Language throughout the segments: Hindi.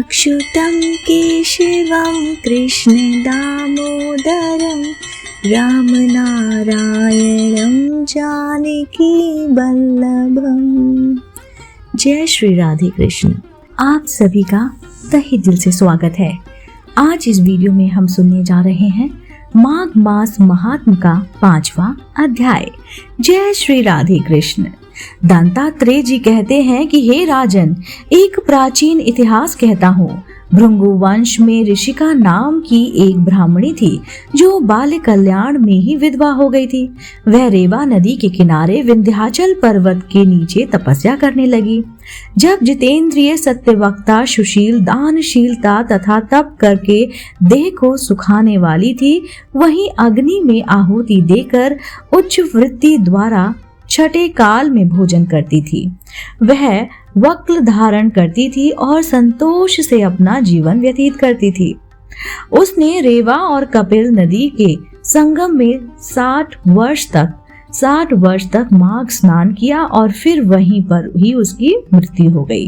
अच्युतं केशवं कृष्ण दामोदरं रामनारायणं जानकी वल्लभम। जय श्री राधे कृष्ण। आप सभी का तहे दिल से स्वागत है। आज इस वीडियो में हम सुनने जा रहे हैं माघ मास महात्म का 5वां अध्याय। जय श्री राधे कृष्ण। दंतात्रेय जी कहते हैं कि हे राजन, एक प्राचीन इतिहास कहता हूँ। भृंगु वंश में ऋषिका नाम की एक ब्राह्मणी थी जो बाल्य कल्याण में ही विधवा हो गई थी। वह रेवा नदी के किनारे विंध्याचल पर्वत के नीचे तपस्या करने लगी। जब जितेंद्रिय, सत्यवक्ता, सुशील, दानशीलता तथा तप करके देह को सुखाने वाली थी, वहीं अग्नि में आहुति देकर उच्च वृत्ति द्वारा छठे काल में भोजन करती थी। वह वक्ल धारण करती थी और संतोष से अपना जीवन व्यतीत करती थी। उसने रेवा और कपिल नदी के संगम में 60 वर्ष तक माघ स्नान किया और फिर वहीं पर ही उसकी मृत्यु हो गई।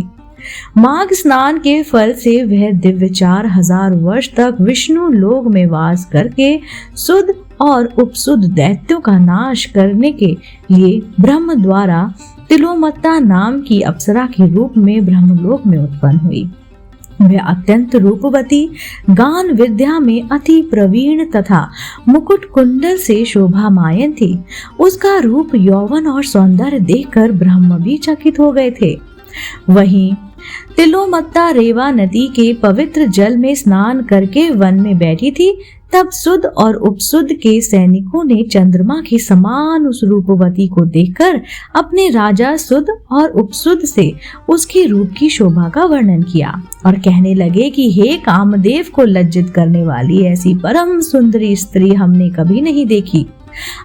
माघ स्नान के फल से वह दिव्य 4000 वर्ष तक विष्णु लोक में वास करके शुद्ध और उपशुद्ध दैत्यों का नाश करने के लिए ब्रह्म द्वारा तिलोत्तमा नाम की अप्सरा के रूप में ब्रह्मलोक में उत्पन्न हुई। वह अत्यंत रूपवती, गान विद्या में अति प्रवीण तथा मुकुट कुंडल से शोभामायन थी। उसका रूप, यौवन और सौंदर्य देखकर ब्रह्म भी चकित हो गए थे। वहीं तिलोत्तमा रेवा नदी के पवित्र जल में स्नान करके वन में बैठी थी। तब शुद्ध और उपशुद्ध के सैनिकों ने चंद्रमा के समान उस रूपवती को देखकर अपने राजा शुद्ध और उपशुद्ध से उसके रूप की शोभा का वर्णन किया और कहने लगे कि हे कामदेव को लज्जित करने वाली ऐसी परम सुंदरी स्त्री हमने कभी नहीं देखी।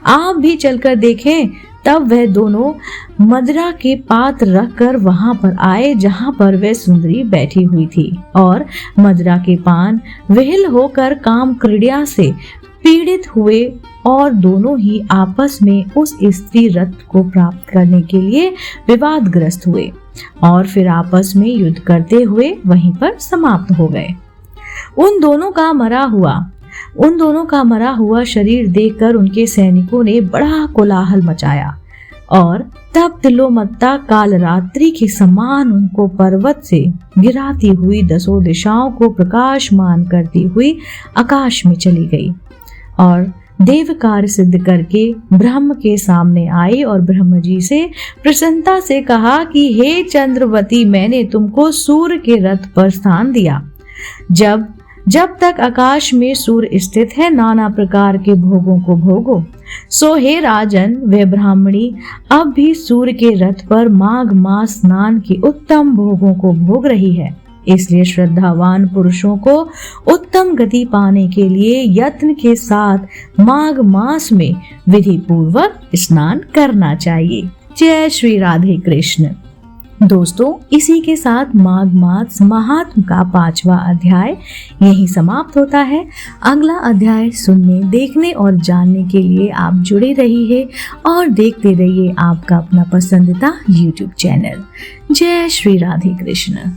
आप भी चलकर देखें। तब वह दोनों मदिरा के पात्र रखकर वहां पर आए जहां पर वह सुंदरी बैठी हुई थी और मदिरा के पान विहल होकर काम क्रीड़ा से पीड़ित हुए और दोनों ही आपस में उस स्त्री रत्न को प्राप्त करने के लिए विवादग्रस्त हुए और फिर आपस में युद्ध करते हुए वहीं पर समाप्त हो गए। उन दोनों का मरा हुआ शरीर देखकर उनके सैनिकों ने बड़ा कोलाहल मचाया और तब तिलोत्तमा कालरात्रि के समान उनको पर्वत से गिराती हुई 10 दिशाओं को प्रकाशमान करती हुई आकाश में चली गई और देव कार्य सिद्ध करके ब्रह्म के सामने आई और ब्रह्म जी से प्रसन्नता से कहा कि हे चंद्रवती, मैंने तुमको सूर्य के रथ पर स्थान दिया। जब तक आकाश में सूर्य स्थित है, नाना प्रकार के भोगों को भोगो। सो हे राजन, वह ब्राह्मणी अब भी सूर्य के रथ पर माघ मास स्नान के उत्तम भोगों को भोग रही है। इसलिए श्रद्धावान पुरुषों को उत्तम गति पाने के लिए यत्न के साथ माघ मास में विधि पूर्वक स्नान करना चाहिए। जय श्री राधे कृष्ण। दोस्तों, इसी के साथ माघ मास महात्म का 5वां अध्याय यही समाप्त होता है। अगला अध्याय सुनने, देखने और जानने के लिए आप जुड़े रहिए और देखते रहिए आपका अपना पसंदीदा YouTube चैनल। जय श्री राधे कृष्ण।